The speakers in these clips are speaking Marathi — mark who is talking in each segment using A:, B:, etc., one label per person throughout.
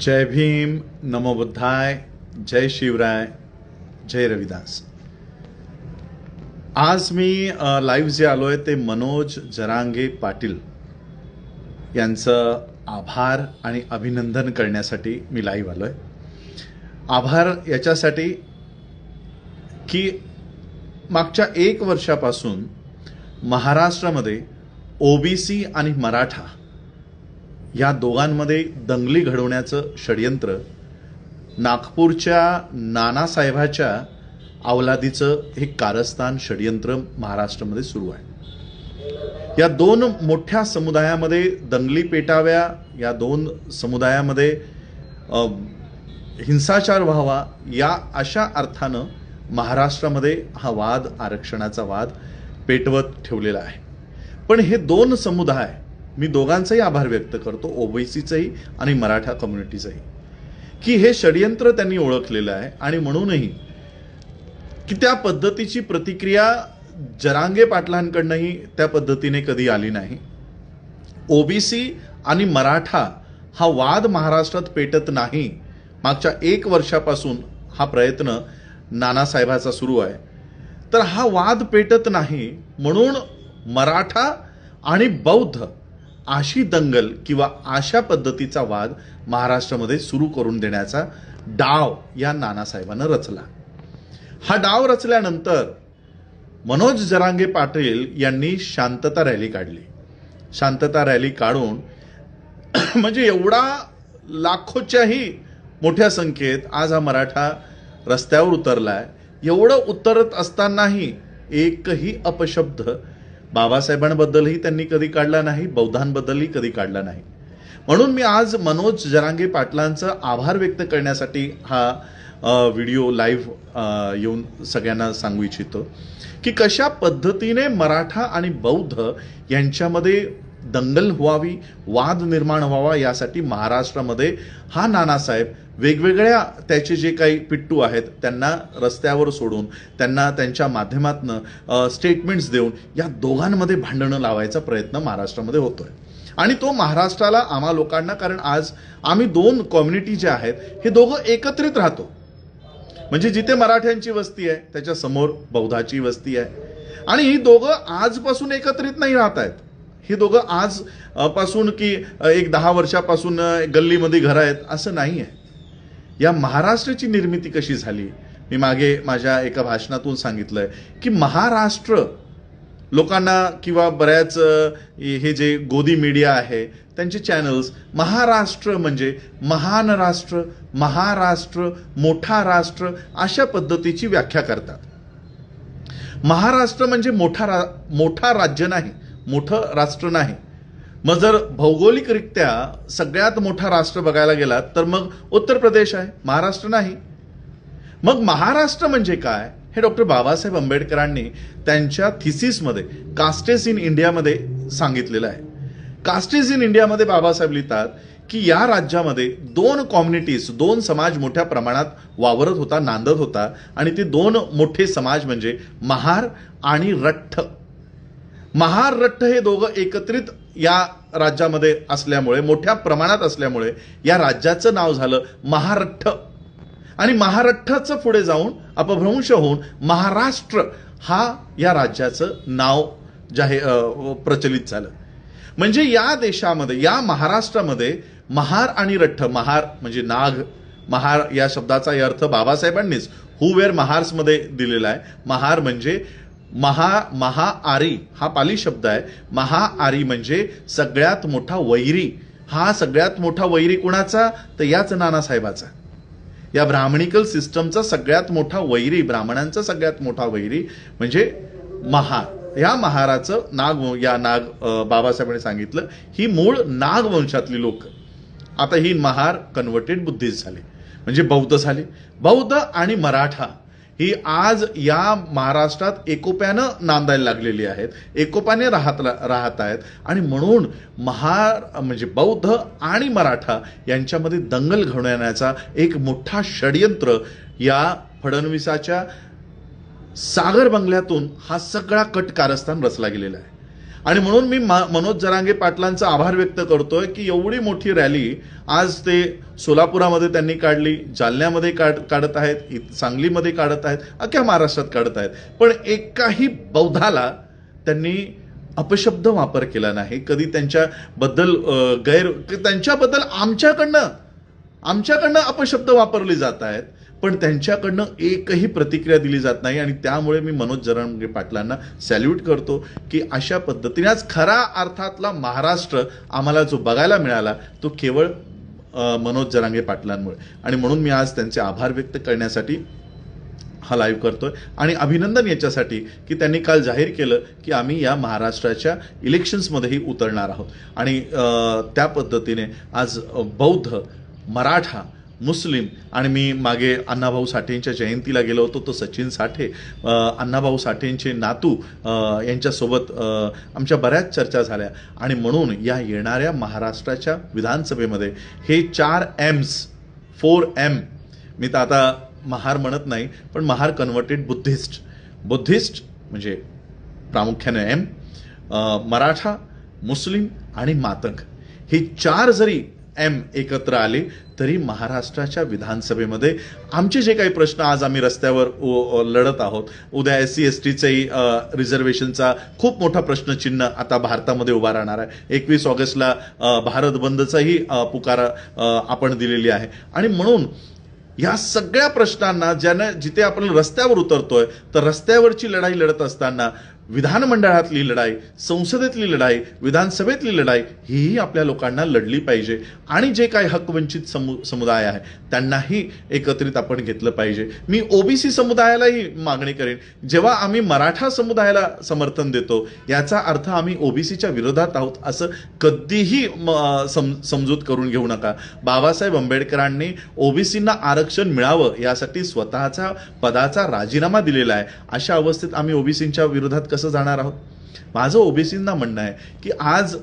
A: जय भीम, नमो बुद्धाय, जय शिवराय, जय रविदास। आज मी लाईव्ह जे आलोय ते मनोज जरांगे पाटील यांचं आभार आणि अभिनंदन करण्यासाठी मी लाईव्ह आलोय। आभार याच्यासाठी की मागच्या 1 वर्षापासून महाराष्ट्रामध्ये ओबीसी आणि मराठा या दोघांमध्ये दंगली घडवण्याचं षडयंत्र नागपूरच्या नानासाहेबाच्या अवलादीचं हे कारस्थान षडयंत्र महाराष्ट्रामध्ये सुरू आहे। या दोन मोठ्या समुदायामध्ये दंगली पेटाव्या, या दोन समुदायामध्ये हिंसाचार व्हावा, या अशा अर्थानं महाराष्ट्रामध्ये हा वाद, आरक्षणाचा वाद पेटवत ठेवलेला आहे। पण हे दोन समुदाय, मी दोघांचाही आभार व्यक्त करतो, ओबीसीचंही आणि मराठा कम्युनिटीचंही, की हे षडयंत्र त्यांनी ओळखलेलं आहे आणि म्हणूनही की त्या पद्धतीची प्रतिक्रिया जरांगे पाटलांकडनंही त्या पद्धतीने कधी आली नाही। ओबीसी आणि मराठा हा वाद महाराष्ट्रात पेटत नाही, मागच्या 1 वर्षापासून हा प्रयत्न नानासाहेबाचा सुरू आहे। तर हा वाद पेटत नाही म्हणून मराठा आणि बौद्ध अशी दंगल किंवा अशा पद्धतीचा वाद महाराष्ट्रामध्ये सुरू करून देण्याचा डाव या नानासाहेबांना रचला। हा डाव रचल्यानंतर मनोज जरांगे पाटील यांनी शांतता रॅली काढली। शांतता रॅली काढून म्हणजे एवढा लाखोच्याही मोठ्या संख्येत आज हा मराठा रस्त्यावर उतरलाय। एवढं उतरत असतानाही एकही अपशब्द बाबासाहेबांबद्दलही त्यांनी कधी काढला नाही, बौद्धांबद्दलही कधी काढला नाही। म्हणून मी आज मनोज जरांगे पाटलांचं आभार व्यक्त करण्यासाठी हा व्हिडिओ लाईव्ह येऊन सगळ्यांना सांगू इच्छितो की कशा पद्धतीने मराठा आणि बौद्ध यांच्यामध्ये दंगल व्हावी, वाद निर्माण व्हावा, यासाठी महाराष्ट्रामध्ये हा नानासाहेब वेगवेगळ्या त्याचे जे काही पिट्टू आहेत त्यांना रस्त्यावर सोडून, त्यांना त्यांच्या माध्यमातून स्टेटमेंट्स देऊन या दोघांमध्ये भांडणं लावायचा प्रयत्न महाराष्ट्रामध्ये होतोय। आणि तो महाराष्ट्राला, आम्हा लोकांना, कारण आज आम्ही 2 कम्युनिटी जे आहेत हे दोघं एकत्रित राहतो। म्हणजे जिथे मराठ्यांची वस्ती आहे त्याच्या समोर बौद्धाची वस्ती आहे आणि ही दोघं आजपासून एकत्रित नाही राहत आहेत। हे दोघं आज पासून की 10 वर्षापासून गल्लीमध्ये घर आहेत असं नाही आहे। या महाराष्ट्राची निर्मिती कशी झाली, मी मागे माझ्या एका भाषणातून सांगितलंय की महाराष्ट्र लोकांना किंवा बऱ्याच हे जे गोदी मीडिया आहे त्यांचे चॅनल्स महाराष्ट्र म्हणजे महान राष्ट्र, महाराष्ट्र मोठा राष्ट्र अशा पद्धतीची व्याख्या करतात। महाराष्ट्र म्हणजे मोठा राज्य नाही, मोठं राष्ट्र नाही। मग जर भौगोलिकरित्या सगळ्यात मोठा राष्ट्र बघायला गेलात तर मग उत्तर प्रदेश आहे, महाराष्ट्र नाही। मग महाराष्ट्र म्हणजे काय हे डॉक्टर बाबासाहेब आंबेडकरांनी त्यांच्या थिसिसमध्ये कास्टेस इन इंडियामध्ये सांगितलेलं आहे। कास्टेस इन इंडियामध्ये बाबासाहेब लिहितात की या राज्यामध्ये 2 कम्युनिटीज, 2 समाज मोठ्या प्रमाणात वावरत होता, नांदत होता आणि ते 2 मोठे समाज म्हणजे महार आणि रठ्ठ। महार रठ्ठ हे दोघं एकत्रित या राज्यामध्ये असल्यामुळे, मोठ्या प्रमाणात असल्यामुळे या राज्याचं नाव झालं महारठ्ठ आणि महारठ्ठाचं पुढे जाऊन अपभ्रंश होऊन महाराष्ट्र हा या राज्याचं नाव प्रचलित झालं। म्हणजे या देशामध्ये, या महाराष्ट्रामध्ये महार आणि रठ्ठ, महार म्हणजे नाग, महार या शब्दाचा अर्थ बाबासाहेबांनीच हू वेअर महार्स मध्ये दिलेला आहे। महार म्हणजे महाआरी हा पाली शब्द आहे। महाआरी म्हणजे सगळ्यात मोठा वैरी। हा सगळ्यात मोठा वैरी कुणाचा, तर याच नानासाहेबाचा, या ब्राह्मणिकल सिस्टमचा सगळ्यात मोठा वैरी, ब्राह्मणांचा सगळ्यात मोठा वैरी म्हणजे महार। या महाराचं बाबासाहेबांनी सांगितलं ही मूळ नाग वंशातली लोक। आता ही महार कन्व्हर्टेड बुद्धिस्ट झाले, म्हणजे बौद्ध झाले। बौद्ध आणि मराठा ही आज या महाराष्ट्रात एकोप्यानं नांदायला लागलेली आहेत, एकोप्याने राहत आहेत आणि म्हणून महार म्हणजे बौद्ध आणि मराठा यांच्यामध्ये दंगल घडवण्याचा एक मोठा षडयंत्र या फडणवीसाच्या सागर बंगल्यातून हा सगळा कट कारस्थान रचला गेलेला आहे। आणि म्हणून मी मनोज जरांगे पाटलांचा आभार व्यक्त करतोय की एवढी मोठी रॅली आज ते सोलापुरामध्ये त्यांनी काढली, जालन्यामध्ये काढत आहेत, सांगलीमध्ये काढत आहेत, अख्ख्या महाराष्ट्रात काढत आहेत. पण एकाही बौद्धाला त्यांनी अपशब्द वापर केला नाही. कधी त्यांच्याबद्दल त्यांच्याबद्दल आमच्याकडनं अपशब्द वापरले जात आहेत, पण त्यांच्याकडनं एकही प्रतिक्रिया दिली जात नाही. आणि त्यामुळे मी मनोज जरांगे पाटलांना सॅल्यूट करतो की अशा पद्धतीने आज खरा अर्थातला महाराष्ट्र आम्हाला जो बघायला मिळाला तो केवळ मनोज जरांगे पाटलांमुळे. आणि म्हणून मी आज त्यांचे आभार व्यक्त करण्यासाठी हा लाईव्ह करतोय आणि अभिनंदन याच्यासाठी की त्यांनी काल जाहीर केलं की आम्ही या महाराष्ट्राच्या इलेक्शन्समध्येही उतरणार आहोत. आणि त्या पद्धतीने आज बौद्ध, मराठा, मुस्लिम आणि मी मागे अण्णाभाऊ साठेंच्या जयंतीला गेलो होतो, तो सचिन साठे, अण्णाभाऊ साठेंचे नातू यांच्यासोबत आमच्या बऱ्याच चर्चा झाल्या. आणि म्हणून या येणाऱ्या महाराष्ट्राच्या विधानसभेमध्ये हे 4M, मी तर आता महार म्हणत नाही, पण महार कन्व्हर्टेड बुद्धिस्ट म्हणजे प्रामुख्याने एम, मराठा, मुस्लिम आणि मातंग हे 4 जरी एम एकत्र आले तरी महाराष्ट्राच्या विधानसभेमध्ये आमचे जे काही प्रश्न आज आम्ही रस्त्यावर लढत आहोत, उद्या SC STचंही रिझर्वेशनचा खूप मोठा प्रश्नचिन्ह आता भारतामध्ये उभा राहणार आहे. 21 ऑगस्टला भारत बंदचाही पुकार आपण दिलेली आहे. आणि म्हणून या सगळ्या प्रश्नांना जिथे आपण रस्त्यावर उतरतोय, तर रस्त्यावरची लढाई लढत असताना विधानमंडळातली लढाई, संसदेतली लढाई, विधानसभेतली लढाई हीही आपल्या लोकांना लढली पाहिजे. आणि जे काही हकवंचित समुदाय आहे त्यांनाही एकत्रित आपण घेतलं पाहिजे. मी OBC समुदायालाही मागणी करेन, जेव्हा आम्ही मराठा समुदायाला समर्थन देतो याचा अर्थ आम्ही OBCच्या विरोधात आहोत असं कधीही समजूत करून घेऊ नका. बाबासाहेब आंबेडकरांनी OBCंना आरक्षण मिळावं यासाठी स्वतःचा पदाचा राजीनामा दिलेला आहे. अशा अवस्थेत आम्ही OBCंच्या विरोधात कसं जाणार आहोत? माझं OBCंना म्हणणं आहे की आज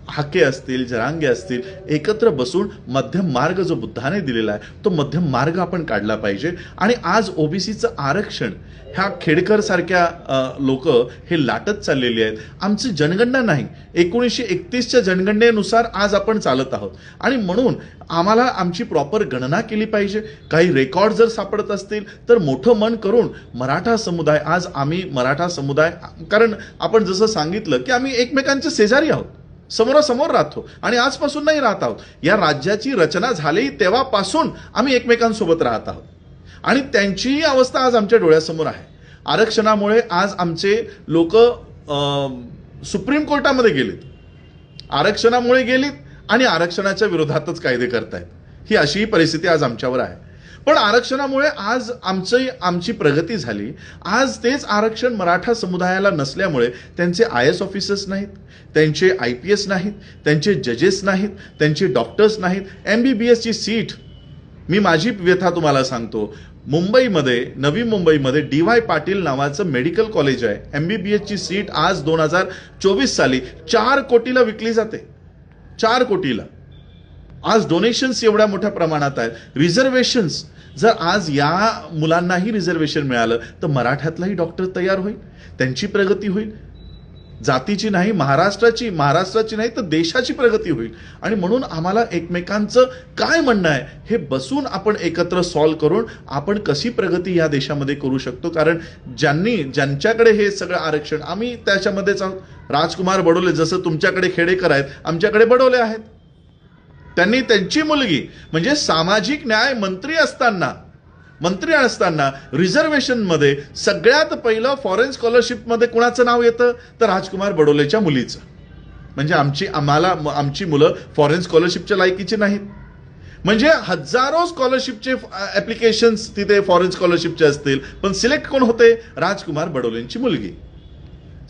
A: हाके असतील, जरांगे असतील, एकत्र बसून मध्यम मार्ग जो बुद्धाने दिलेला आहे तो मध्यम मार्ग आपण काढला पाहिजे. आणि आज OBCचं आरक्षण ह्या खेडकर सारख्या लोक हे लाटत चाललेली आहेत. आमची जनगणना नाही, 1931च्या जनगणनेनुसार आज आपण चालत आहोत. आणि म्हणून आम्हाला आमची प्रॉपर गणना केली पाहिजे. काही रेकॉर्ड जर सापडत असतील तर मोठं मन करून मराठा समुदाय, आज आम्ही मराठा समुदाय, कारण आपण जसं सांगितलं की आम्ही एकमेकांचे शेजारी आहोत, समोरासमोर राहतो आणि आजपासून नाही राहत आहोत. या राज्याची रचना झाली तेव्हापासून आम्ही एकमेकांसोबत राहत आहोत आणि त्यांचीही अवस्था आज आमच्या डोळ्यासमोर आहे. आरक्षणामुळे आज आमचे लोक सुप्रीम कोर्टामध्ये गेलेत, आरक्षणामुळे गेलीत आणि आरक्षणाच्या विरोधातच कायदे करतायत. ही अशी परिस्थिती आज आमच्यावर आहे. पण आरक्षणामुळे आज आमची प्रगती झाली. आज तेच आरक्षण मराठा समुदायाला नसल्यामुळे त्यांचे IAS ऑफिसर्स नाहीत, त्यांचे IPS नाहीत, त्यांचे जजेस नाहीत, त्यांचे डॉक्टर्स नाहीत. MBBSची सीट, मी माझी व्यथा तुम्हाला सांगतो, मुंबईमध्ये, नवी मुंबईमध्ये DY पाटील नावाचं मेडिकल कॉलेज आहे. MBBSची सीट आज 2024 साली 4 कोटीला विकली जाते. 4 कोटीला. आज डोनेशन्स एवढ्या मोठ्या प्रमाणात आहेत. रिझर्वेशन्स, जर आज या मुलांनाही रिझर्वेशन मिळालं तर मराठ्यातलाही डॉक्टर तयार होईल, त्यांची प्रगती होईल. जातीची नाही, महाराष्ट्राची नाही तर देशाची प्रगती होईल. आणि म्हणून आम्हाला एकमेकांचं काय म्हणणं आहे हे बसून आपण एकत्र सॉल्व्ह करून आपण कशी प्रगती या देशामध्ये करू शकतो. कारण ज्यांच्याकडे हे सगळं आरक्षण, आम्ही त्याच्यामध्येच आहोत. राजकुमार बडोले, जसं तुमच्याकडे खेडेकर आहेत, आमच्याकडे बडोले आहेत. त्यांनी त्यांची मुलगी म्हणजे सामाजिक न्याय मंत्री असताना रिझर्वेशनमध्ये सगळ्यात पहिलं फॉरेन स्कॉलरशिपमध्ये कुणाचं नाव येतं तर राजकुमार बडोलेच्या मुलीचं. म्हणजे आमची मुलं फॉरेन स्कॉलरशिपच्या लायकीची नाहीत. म्हणजे हजारो स्कॉलरशिपचे ऍप्लिकेशन्स तिथे फॉरेन स्कॉलरशिपचे असतील, पण सिलेक्ट कोण होते? राजकुमार बडोलेंची मुलगी.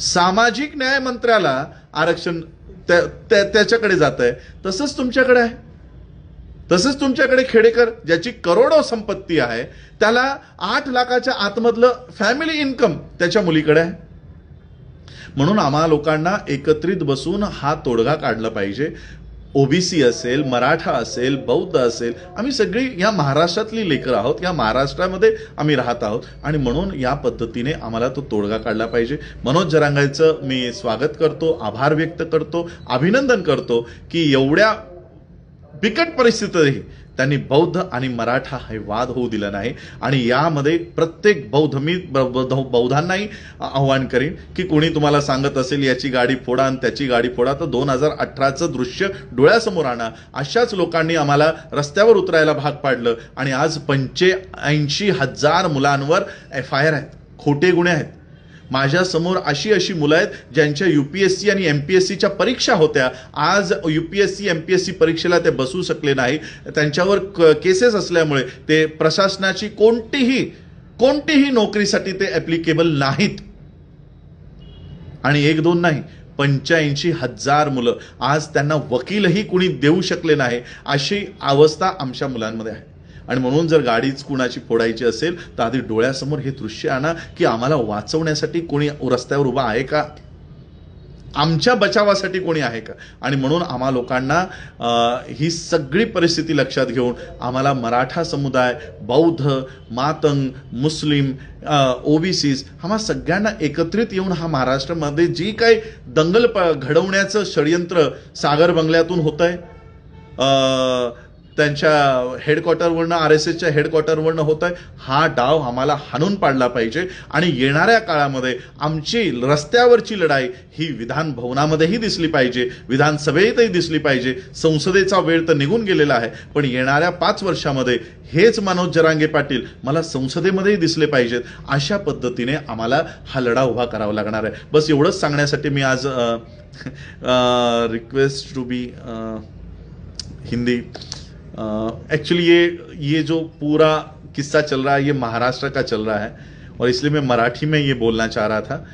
A: सामाजिक न्याय मंत्र्याला आरक्षण त्याच्याकडे जात आहे. तसंच तुमच्याकडे आहे. तसंच तुमच्याकडे खेडेकर, ज्याची करोडो संपत्ती आहे, त्याला 8 लाखाच्या आतमधलं फॅमिली इन्कम त्याच्या मुलीकडे आहे. म्हणून आम्हा लोकांना एकत्रित बसून हा तोडगा काढला पाहिजे. ओबीसी असेल, मराठा असेल, बौद्ध असेल, आम्ही सगळी या महाराष्ट्रातली लेकरं आहोत, या महाराष्ट्रामध्ये आम्ही राहत आहोत आणि म्हणून या पद्धतीने आम्हाला तो तोडगा काढला पाहिजे. मनोज जरांगेचं मी स्वागत करतो, आभार व्यक्त करतो, अभिनंदन करतो की एवढ्या बिकट परिस्थितीतही त्यांनी बौद्ध आणि मराठा हे वाद होऊ दिला नाही. आणि यामध्ये प्रत्येक मी बौद्धांनाही आव्हान करीन की कोणी तुम्हाला सांगत असेल याची गाडी फोडा आणि त्याची गाडी फोडा, तर 2018चं दृश्य डोळ्यासमोर आणा. अशाच लोकांनी आम्हाला रस्त्यावर उतरायला भाग पाडलं आणि आज 85,000 मुलांवर FIR आहेत, खोटे गुन्हे आहेत. माझ्या समोर अशी मुलं आहेत ज्यांच्या UPSC आणि MPSCच्या परीक्षा होत्या, आज UPSC MPSC परीक्षेला ते बसू शकले नाही. त्यांच्यावर केसेस असल्यामुळे ते प्रशासनाची कोणतीही नोकरीसाठी ते ऍप्लिकेबल नाहीत. आणि 1-2 नाही, 85,000 मुलं आज त्यांना वकीलही कुणी देऊ शकले नाही, अशी अवस्था आमच्या मुलांमध्ये आहे. आणि म्हणून जर गाडीच कुणाची फोडायची असेल तर आधी डोळ्यासमोर हे दृश्य आणा की आम्हाला वाचवण्यासाठी कोणी रस्त्यावर उभा आहे का, आमच्या बचावासाठी कोणी आहे का. आणि म्हणून आम्हा लोकांना ही सगळी परिस्थिती लक्षात घेऊन आम्हाला मराठा समुदाय, बौद्ध, मातंग, मुस्लिम, OBCs आम्हा सगळ्यांना एकत्रित येऊन हा महाराष्ट्रामध्ये जी काही दंगल घडवण्याचं षडयंत्र सागर बंगल्यातून होत आहे, त्यांच्या हेडक्वार्टरवरनं, RSSच्या हेडक्वार्टरवरनं होत आहे, हा डाव आम्हाला हाणून पाडला पाहिजे. आणि येणाऱ्या काळामध्ये आमची रस्त्यावरची लढाई ही विधान भवनामध्येही दिसली पाहिजे, विधानसभेतही दिसली पाहिजे. संसदेचा वेळ तर निघून गेलेला आहे, पण येणाऱ्या 5 वर्षामध्ये हेच मनोज जरांगे पाटील मला संसदेमध्येही दिसले पाहिजेत. अशा पद्धतीने आम्हाला हा लढा उभा करावा लागणार आहे. बस एवढंच सांगण्यासाठी मी आज request to be Hindi. Actually ये जो पूरा किस्सा चल रहा है ये महाराष्ट्र का चल रहा है और इसलिए मैं मराठी में ये बोलना चाह रहा था.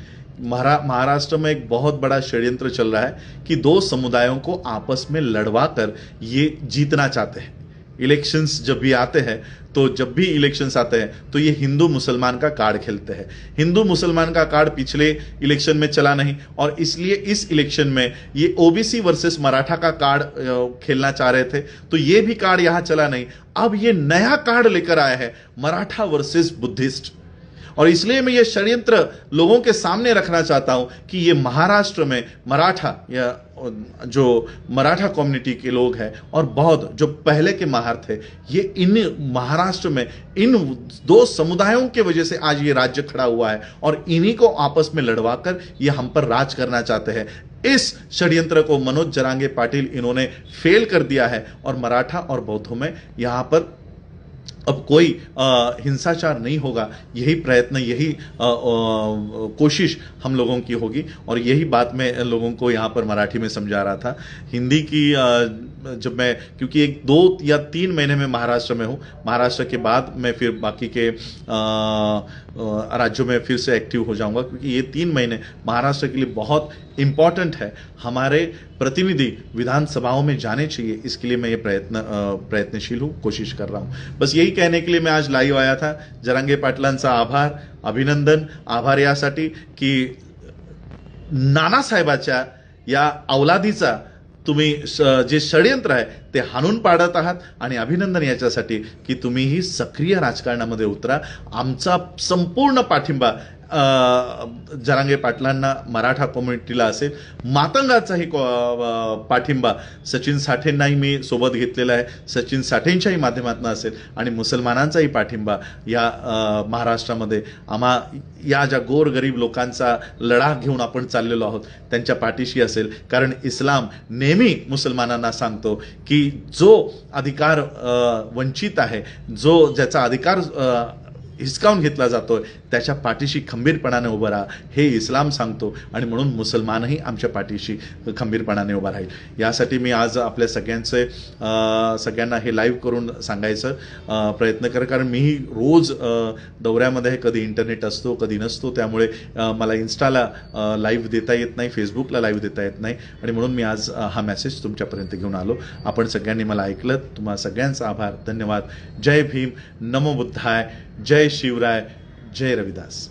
A: महाराष्ट्र में एक बहुत बड़ा षड्यंत्र चल रहा है कि 2 समुदायों को आपस में लड़वा कर ये जीतना चाहते हैं. इलेक्शंस जब भी आते हैं तो ये हिंदू मुसलमान का कार्ड खेलते हैं. हिंदू मुसलमान का कार्ड पिछले इलेक्शन में चला नहीं और इसलिए इस इलेक्शन में ये OBC वर्सेस मराठा का कार्ड खेलना चाह रहे थे, तो ये भी कार्ड यहां चला नहीं. अब ये नया कार्ड लेकर आया है, मराठा वर्सेस बुद्धिस्ट. और इसलिए मैं ये षड्यंत्र लोगों के सामने रखना चाहता हूं कि ये महाराष्ट्र में मराठा या जो मराठा कम्युनिटी के लोग हैं और बौद्ध जो पहले के महार थे, ये इन महाराष्ट्र में इन 2 समुदायों के वजह से आज ये राज्य खड़ा हुआ है और इन्हीं को आपस में लड़वाकर ये हम पर राज करना चाहते हैं. इस षड्यंत्र को मनोज जरांगे पाटिल इन्होंने फेल कर दिया है और मराठा और बौद्धों में यहां पर अब कोई हिंसाचार नहीं होगा. यही प्रयत्न, यही कोशिश हम लोगों की होगी और यही बात मैं लोगों को यहाँ पर मराठी में समझा रहा था. हिंदी की जब मैं, क्योंकि 1-2 या 3 महीने में महाराष्ट्र में हूँ, महाराष्ट्र के बाद मैं फिर बाकी के राज्यों में फिर से एक्टिव हो जाऊंगा, क्योंकि ये 3 महीने महाराष्ट्र के लिए बहुत इंपॉर्टेंट है. हमारे प्रतिनिधि विधानसभाओं में जाने चाहिए, इसके लिए मैं ये प्रयत्नशील हूँ, कोशिश कर रहा हूँ. बस यही कहने के लिए मैं आज लाईव्ह आया था. जरांगे पाटलांचा आभार, अभिनंदन. आभार यासाठी की नानासाहेबाच्या या अवलादीचा तुम्ही जे षड्यंत्र आहे ते हाणून पाडत आहात. आणि अभिनंदन याच्यासाठी की तुम्हीही सक्रिय राजकारणामध्ये उतरा. आमचा संपूर्ण पाठिंबा जरांगे पाटलांना, मराठा कम्युनिटीला असेल, मातंगाचाही पाठिंबा सचिन साठेंनाही मी सोबत घेतलेला आहे, सचिन साठेंच्याही माध्यमातून असेल, आणि मुसलमानांचाही पाठिंबा या महाराष्ट्रामध्ये आम्हा या ज्या गोरगरीब लोकांचा लढा घेऊन आपण चाललेलो आहोत त्यांच्या पाठीशी असेल. कारण इस्लाम नेहमी मुसलमानांना सांगतो की जो अधिकार वंचित आहे, जो ज्याचा अधिकार हिसकावून घेतला जातोय, त्याच्या पाठीशी खंबीरपणाने उभं राहा, हे इस्लाम सांगतो. आणि म्हणून मुसलमानही आमच्या पाठीशी खंबीरपणाने उभा राहील. यासाठी मी आज आपल्या सगळ्यांना हे लाईव्ह करून सांगायचं प्रयत्न कर. कारण मीही रोज दौऱ्यामध्ये कधी इंटरनेट असतो, कधी नसतो, त्यामुळे मला इन्स्टाला लाईव्ह देता येत नाही, फेसबुकला लाईव्ह देता येत नाही. आणि म्हणून मी आज हा मेसेज तुमच्यापर्यंत घेऊन आलो. आपण सगळ्यांनी मला ऐकलं, तुम्हा सगळ्यांचा आभार, धन्यवाद. जय भीम, नमो बुद्धाय, जय शिवराय, जय रविदास.